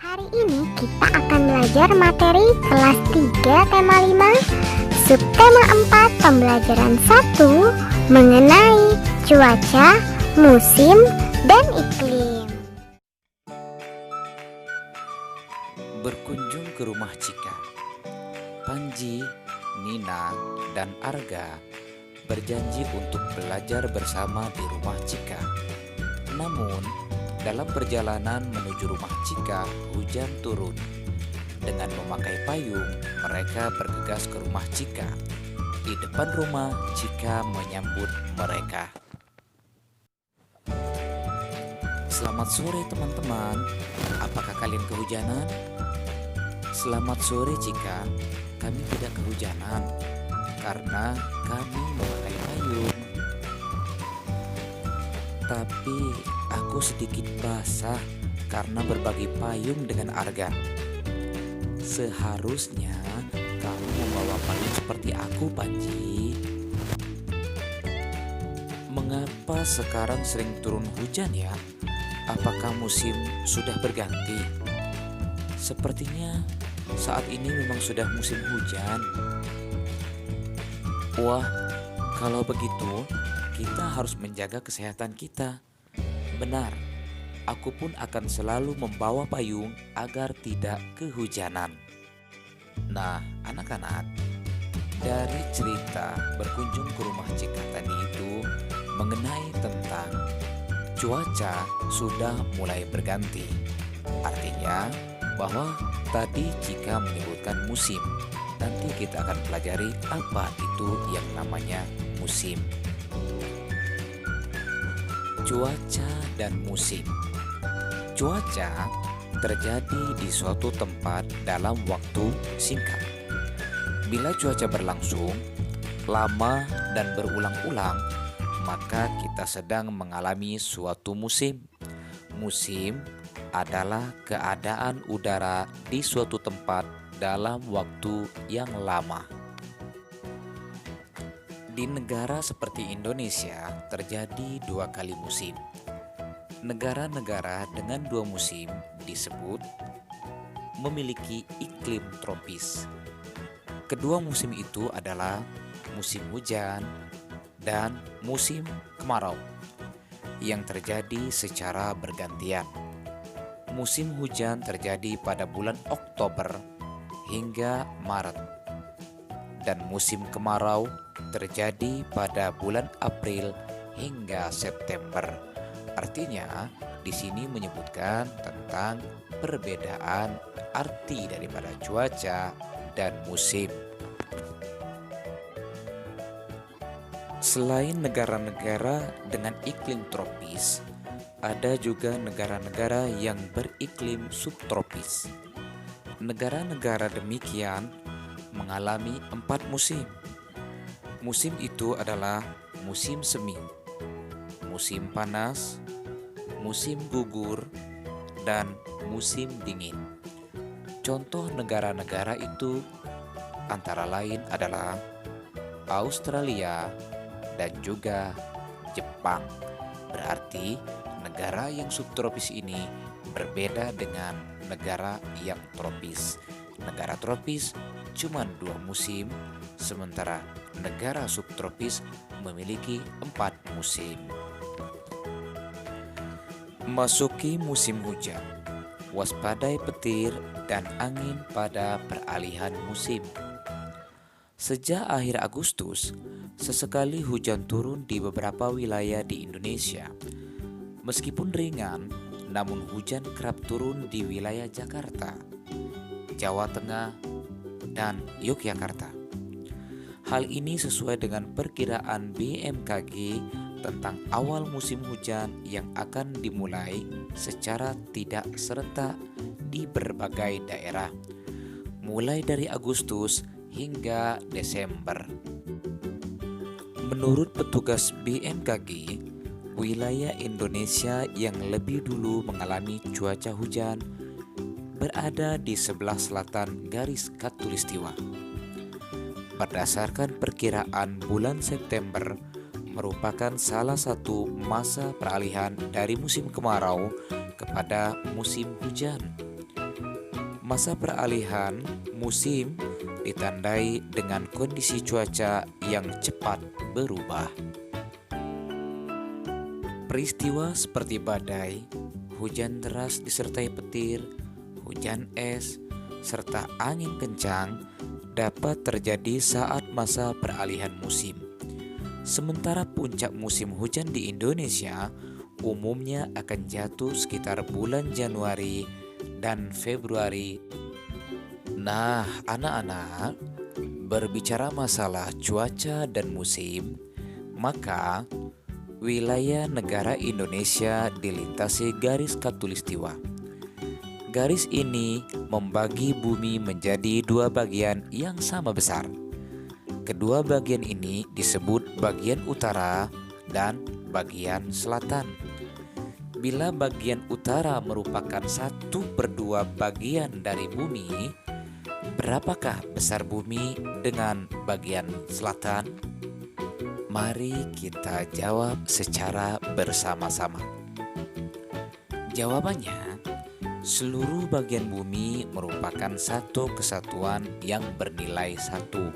Hari ini kita akan belajar materi kelas 3 tema 5, subtema 4 pembelajaran 1 mengenai cuaca, musim, dan iklim. Berkunjung ke rumah Cika. Panji, Nina, dan Arga berjanji untuk belajar bersama di rumah Cika. Namun, dalam perjalanan menuju rumah Cika, hujan turun. Dengan memakai payung, mereka bergegas ke rumah Cika. Di depan rumah, Cika menyambut mereka. Selamat sore teman-teman, apakah kalian kehujanan? Selamat sore Cika, kami tidak kehujanan karena kami memakai payung. Tapi aku sedikit basah karena berbagi payung dengan Arga. Seharusnya kamu membawa payung seperti aku, Panji. Mengapa sekarang sering turun hujan ya? Apakah musim sudah berganti? Sepertinya saat ini memang sudah musim hujan. Wah, kalau begitu kita harus menjaga kesehatan kita. Benar, aku pun akan selalu membawa payung agar tidak kehujanan. Nah, anak-anak, dari cerita berkunjung ke rumah Cika tadi itu mengenai tentang cuaca sudah mulai berganti. Artinya bahwa tadi Cika menyebutkan musim. Nanti kita akan pelajari apa itu yang namanya musim. Cuaca dan musim. Cuaca terjadi di suatu tempat dalam waktu singkat. Bila cuaca berlangsung lama dan berulang-ulang, maka kita sedang mengalami suatu musim. Musim adalah keadaan udara di suatu tempat dalam waktu yang lama. Di negara seperti Indonesia terjadi 2 kali musim. Negara-negara dengan 2 musim disebut memiliki iklim tropis. Kedua musim itu adalah musim hujan dan musim kemarau yang terjadi secara bergantian. Musim hujan terjadi pada bulan Oktober hingga Maret, dan musim kemarau terjadi pada bulan April hingga September. Artinya, di sini menyebutkan tentang perbedaan arti daripada cuaca dan musim. Selain negara-negara dengan iklim tropis, ada juga negara-negara yang beriklim subtropis. Negara-negara demikian mengalami 4 musim. Musim itu adalah musim semi, musim panas, musim gugur, dan musim dingin. Contoh negara-negara itu antara lain adalah Australia dan juga Jepang. Berarti negara yang subtropis ini berbeda dengan negara yang tropis. Negara tropis cuma 2 musim, sementara negara subtropis memiliki 4 musim. Masuki musim hujan. Waspadai petir dan angin pada peralihan musim. Sejak akhir Agustus, sesekali hujan turun di beberapa wilayah di Indonesia. Meskipun ringan, namun hujan kerap turun di wilayah Jakarta, Jawa Tengah, dan Yogyakarta. Hal ini sesuai dengan perkiraan BMKG tentang awal musim hujan yang akan dimulai secara tidak serentak di berbagai daerah, mulai dari Agustus hingga Desember. Menurut petugas BMKG, wilayah Indonesia yang lebih dulu mengalami cuaca hujan berada di sebelah selatan garis khatulistiwa. Berdasarkan perkiraan bulan September merupakan salah satu masa peralihan dari musim kemarau kepada musim hujan. Masa peralihan musim ditandai dengan kondisi cuaca yang cepat berubah. Peristiwa seperti badai, hujan deras disertai petir, hujan es, serta angin kencang dapat terjadi saat masa peralihan musim. Sementara puncak musim hujan di Indonesia umumnya akan jatuh sekitar bulan Januari dan Februari. Nah, anak-anak, berbicara masalah cuaca dan musim, maka wilayah negara Indonesia dilintasi garis khatulistiwa. Garis ini membagi bumi menjadi dua bagian yang sama besar. Kedua bagian ini disebut bagian utara dan bagian selatan. Bila bagian utara merupakan 1/2 bagian dari bumi, berapakah besar bumi dengan bagian selatan? Mari kita jawab secara bersama-sama. Jawabannya, seluruh bagian bumi merupakan satu kesatuan yang bernilai 1.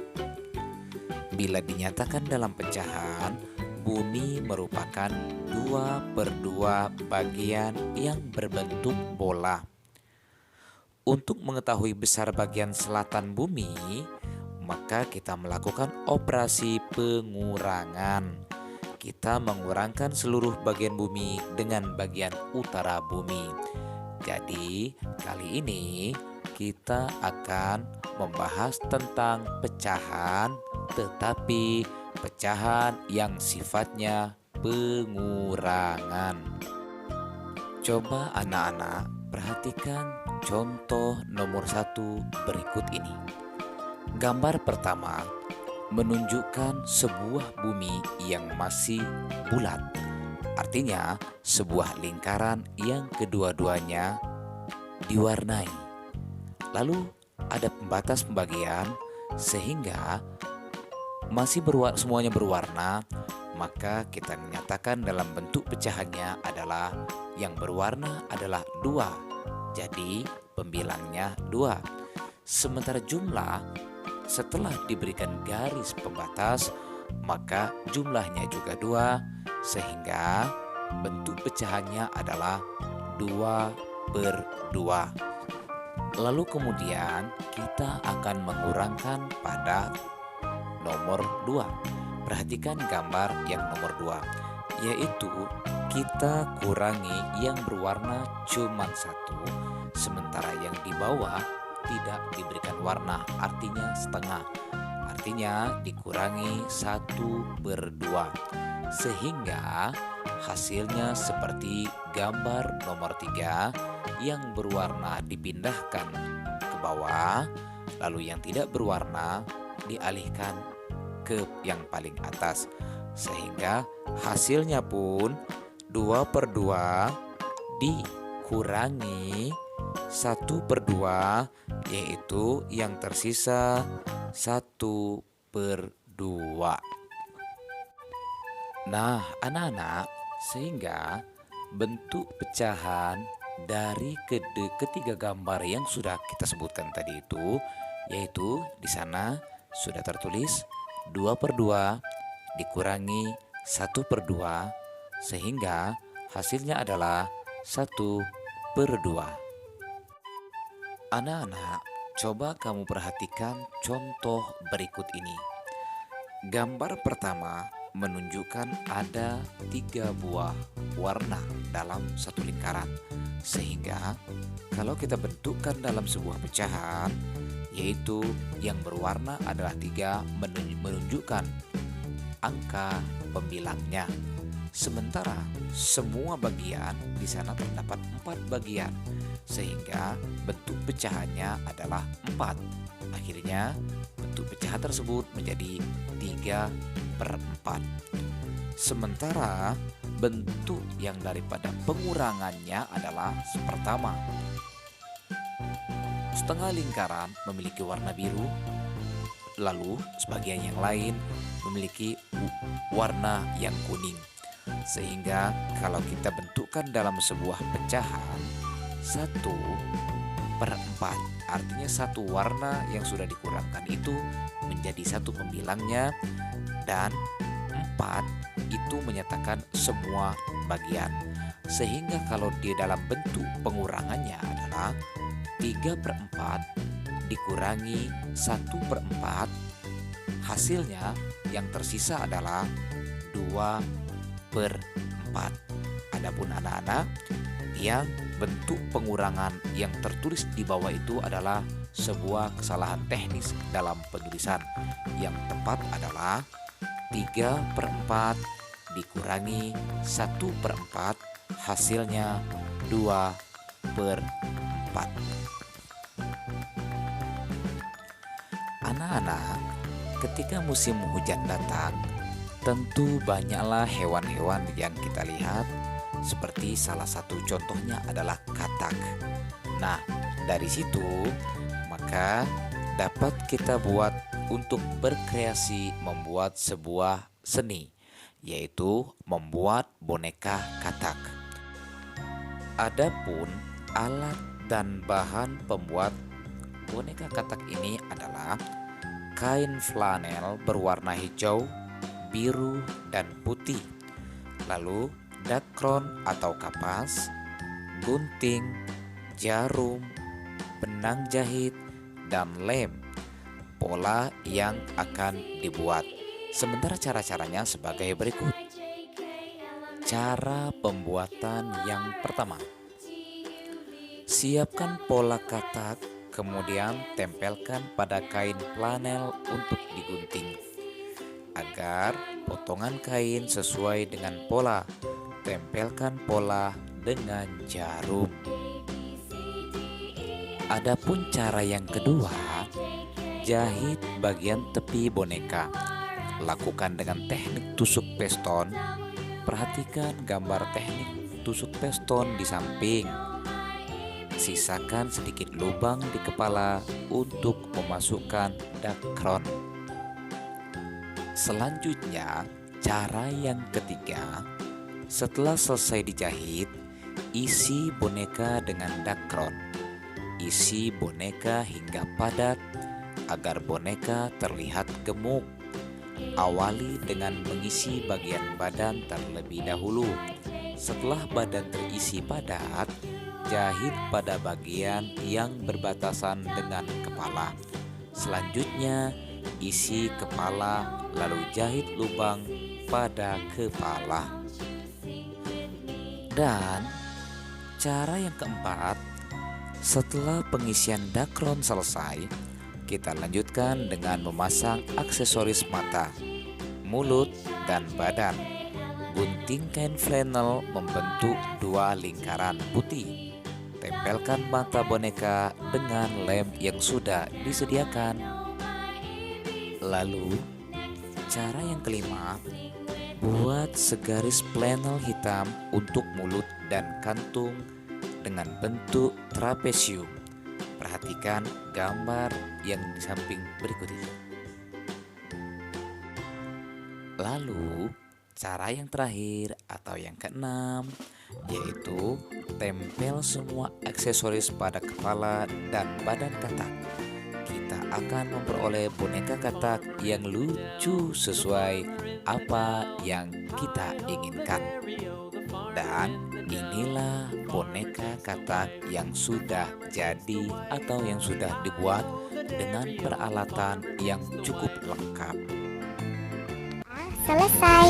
Bila dinyatakan dalam pecahan, bumi merupakan 2/2 bagian yang berbentuk bola. Untuk mengetahui besar bagian selatan bumi, maka kita melakukan operasi pengurangan. Kita mengurangkan seluruh bagian bumi dengan bagian utara bumi. Jadi, kali ini kita akan membahas tentang pecahan, tetapi pecahan yang sifatnya pengurangan. Coba anak-anak perhatikan contoh nomor 1 berikut ini. Gambar pertama menunjukkan sebuah bumi yang masih bulat. Artinya sebuah lingkaran yang kedua-duanya diwarnai. Lalu ada pembatas pembagian sehingga masih semuanya berwarna, maka kita menyatakan dalam bentuk pecahannya adalah yang berwarna adalah 2. Jadi pembilangnya 2. Sementara jumlah setelah diberikan garis pembatas, maka jumlahnya juga 2, sehingga bentuk pecahannya adalah 2/2. Lalu kemudian kita akan mengurangkan pada nomor 2. Perhatikan gambar yang nomor 2, yaitu kita kurangi yang berwarna cuma 1, sementara yang di bawah tidak diberikan warna, artinya setengah. Artinya dikurangi 1/2, sehingga hasilnya seperti gambar nomor 3 yang berwarna dipindahkan ke bawah, lalu yang tidak berwarna dialihkan ke yang paling atas, sehingga hasilnya pun 2/2 dikurangi 1/2, yaitu yang tersisa 1/2. Nah, anak-anak, sehingga bentuk pecahan dari ketiga gambar yang sudah kita sebutkan tadi itu, yaitu di sana sudah tertulis 2/2 dikurangi 1/2, sehingga hasilnya adalah 1/2. Anak-anak, coba kamu perhatikan contoh berikut ini. Gambar pertama menunjukkan ada 3 buah warna dalam satu lingkaran, sehingga kalau kita bentukkan dalam sebuah pecahan, yaitu yang berwarna adalah 3, menunjukkan angka pembilangnya. Sementara semua bagian di sana terdapat 4 bagian, sehingga bentuk pecahannya adalah 4. Akhirnya bentuk pecahan tersebut menjadi 3/4. Sementara bentuk yang daripada pengurangannya adalah pertama, setengah lingkaran memiliki warna biru, lalu sebagian yang lain memiliki warna yang kuning. Sehingga kalau kita bentukkan dalam sebuah pecahan, 1 per 4. Artinya satu warna yang sudah dikurangkan itu menjadi satu pembilangnya, dan 4 itu menyatakan semua bagian. Sehingga kalau di dalam bentuk pengurangannya adalah 3 per 4 dikurangi 1 per 4, hasilnya yang tersisa adalah 2 per 4. Adapun anak-anak, yang bentuk pengurangan yang tertulis di bawah itu adalah sebuah kesalahan teknis dalam penulisan. Yang tepat adalah 3 per 4 dikurangi 1 per 4, hasilnya 2 per 4. Anak-anak, ketika musim hujan datang, tentu banyaklah hewan-hewan yang kita lihat, seperti salah satu contohnya adalah katak. Nah, dari situ maka dapat kita buat untuk berkreasi membuat sebuah seni, yaitu membuat boneka katak. Adapun alat dan bahan pembuat boneka katak ini adalah kain flanel berwarna hijau, biru, dan putih. Lalu dakron atau kapas, gunting, jarum, benang jahit, dan lem. Pola yang akan dibuat. Sementara cara-caranya sebagai berikut. Cara pembuatan yang pertama. Siapkan pola katak, kemudian tempelkan pada kain flanel untuk digunting. Agar potongan kain sesuai dengan pola, tempelkan pola dengan jarum. Adapun cara yang kedua, jahit bagian tepi boneka. Lakukan dengan teknik tusuk piston. Perhatikan gambar teknik tusuk piston di samping. Sisakan sedikit lubang di kepala untuk memasukkan dakron. Selanjutnya, cara yang ketiga, setelah selesai dijahit, isi boneka dengan dakron. Isi boneka hingga padat agar boneka terlihat gemuk. Awali dengan mengisi bagian badan terlebih dahulu. Setelah badan terisi padat, jahit pada bagian yang berbatasan dengan kepala. Selanjutnya, isi kepala lalu jahit lubang pada kepala. Dan cara yang keempat, setelah pengisian dakron selesai, kita lanjutkan dengan memasang aksesoris mata, mulut, dan badan. Gunting kain flanel membentuk 2 lingkaran putih. Tempelkan mata boneka dengan lem yang sudah disediakan. Lalu, cara yang kelima, buat segaris flanel hitam untuk mulut dan kantung dengan bentuk trapesium. Perhatikan gambar yang di samping berikut ini. Lalu, cara yang terakhir atau yang keenam, yaitu tempel semua aksesoris pada kepala dan badan katak. Kita akan memperoleh boneka katak yang lucu sesuai apa yang kita inginkan. Dan inilah boneka katak yang sudah jadi atau yang sudah dibuat dengan peralatan yang cukup lengkap. Selesai.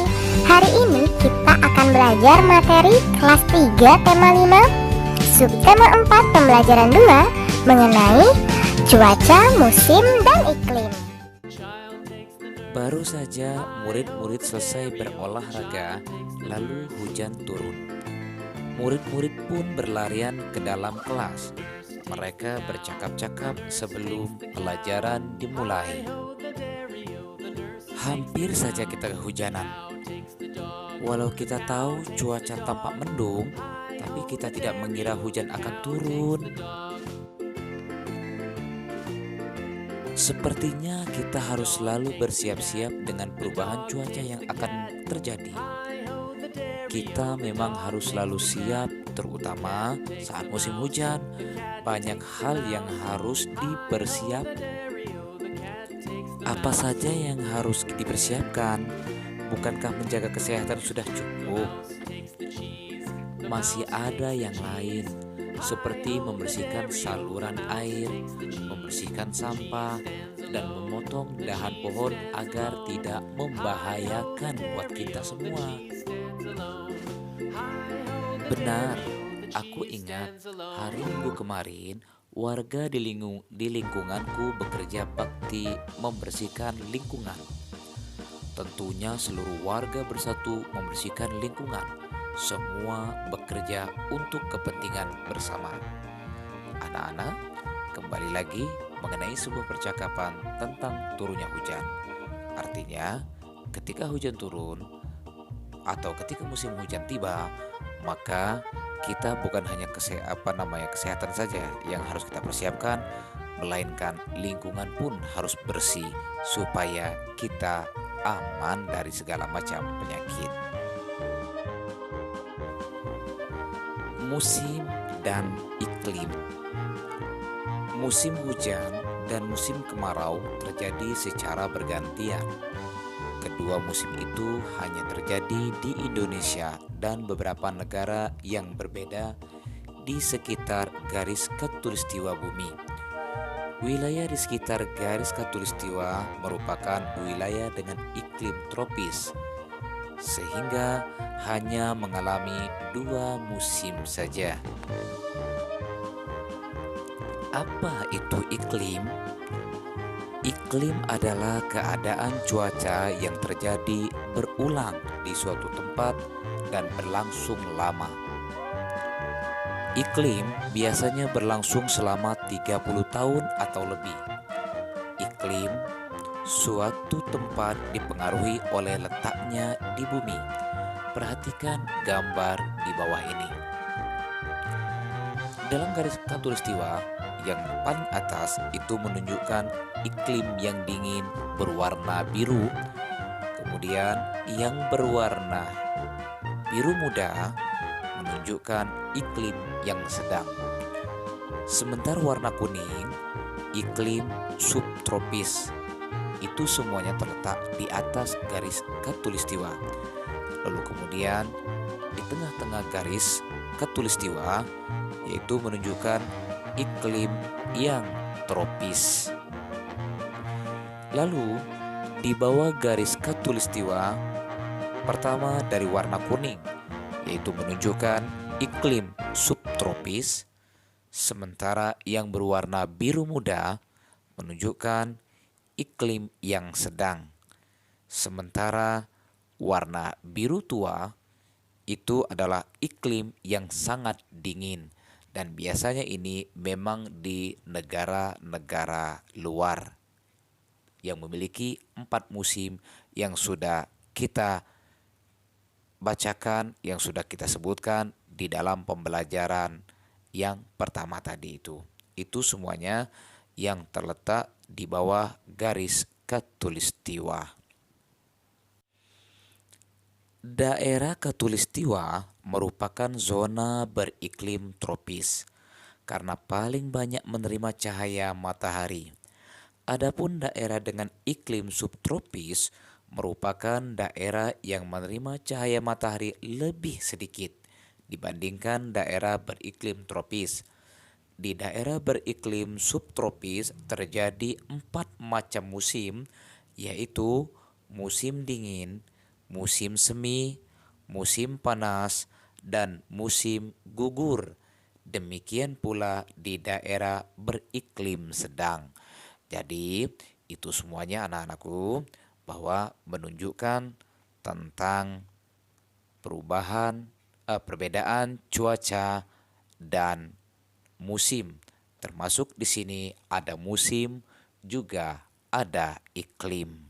Hari ini kita akan belajar materi kelas 3 tema 5, subtema 4 pembelajaran 2 mengenai cuaca, musim, dan iklim. Baru saja murid-murid selesai berolahraga, lalu hujan turun. Murid-murid pun berlarian ke dalam kelas. Mereka bercakap-cakap sebelum pelajaran dimulai. Hampir saja kita kehujanan. Walau kita tahu cuaca tampak mendung, tapi kita tidak mengira hujan akan turun. Sepertinya kita harus selalu bersiap-siap dengan perubahan cuaca yang akan terjadi. kita memang harus selalu siap, terutama saat musim hujan. Banyak hal yang harus dipersiapkan. Apa saja yang harus dipersiapkan? Bukankah menjaga kesehatan sudah cukup? Masih ada yang lain, seperti membersihkan saluran air, membersihkan sampah, dan memotong dahan pohon agar tidak membahayakan buat kita semua. Benar, aku ingat hari Minggu kemarin warga di lingkunganku bekerja bakti membersihkan lingkungan. Tentunya seluruh warga bersatu membersihkan lingkungan. Semua bekerja untuk kepentingan bersama. Anak-anak, kembali lagi mengenai sebuah percakapan tentang turunnya hujan. Artinya, ketika hujan turun atau ketika musim hujan tiba, maka kita bukan hanya kesehatan saja yang harus kita persiapkan, melainkan lingkungan pun harus bersih supaya kita aman dari segala macam penyakit. Musim dan iklim. Musim hujan dan musim kemarau terjadi secara bergantian. Kedua musim itu hanya terjadi di Indonesia dan beberapa negara yang berbeda di sekitar garis khatulistiwa bumi. Wilayah di sekitar garis khatulistiwa merupakan wilayah dengan iklim tropis, sehingga hanya mengalami 2 musim saja. Apa itu iklim? Iklim adalah keadaan cuaca yang terjadi berulang di suatu tempat dan berlangsung lama. Iklim biasanya berlangsung selama 30 tahun atau lebih. Iklim suatu tempat dipengaruhi oleh letaknya di bumi. Perhatikan gambar di bawah ini. Dalam garis khatulistiwa, yang paling atas itu menunjukkan iklim yang dingin berwarna biru. Kemudian yang berwarna biru muda menunjukkan iklim yang sedang. Sementara warna kuning, iklim subtropis. Itu semuanya terletak di atas garis khatulistiwa. Lalu kemudian di tengah-tengah garis khatulistiwa yaitu menunjukkan iklim yang tropis. Lalu di bawah garis khatulistiwa pertama dari warna kuning yaitu menunjukkan iklim subtropis, sementara yang berwarna biru muda menunjukkan iklim yang sedang. Sementara warna biru tua itu adalah iklim yang sangat dingin. Dan biasanya ini memang di negara-negara luar yang memiliki 4 musim yang sudah kita bacakan, yang sudah kita sebutkan di dalam pembelajaran yang pertama tadi itu. Itu semuanya yang terletak di bawah garis khatulistiwa. Daerah khatulistiwa merupakan zona beriklim tropis karena paling banyak menerima cahaya matahari. Adapun daerah dengan iklim subtropis merupakan daerah yang menerima cahaya matahari lebih sedikit dibandingkan daerah beriklim tropis. Di daerah beriklim subtropis terjadi 4 macam musim, yaitu musim dingin, musim semi, musim panas, dan musim gugur. Demikian pula di daerah beriklim sedang. Jadi itu semuanya anak-anakku bahwa menunjukkan tentang perbedaan cuaca dan musim. Termasuk di sini ada musim juga ada iklim.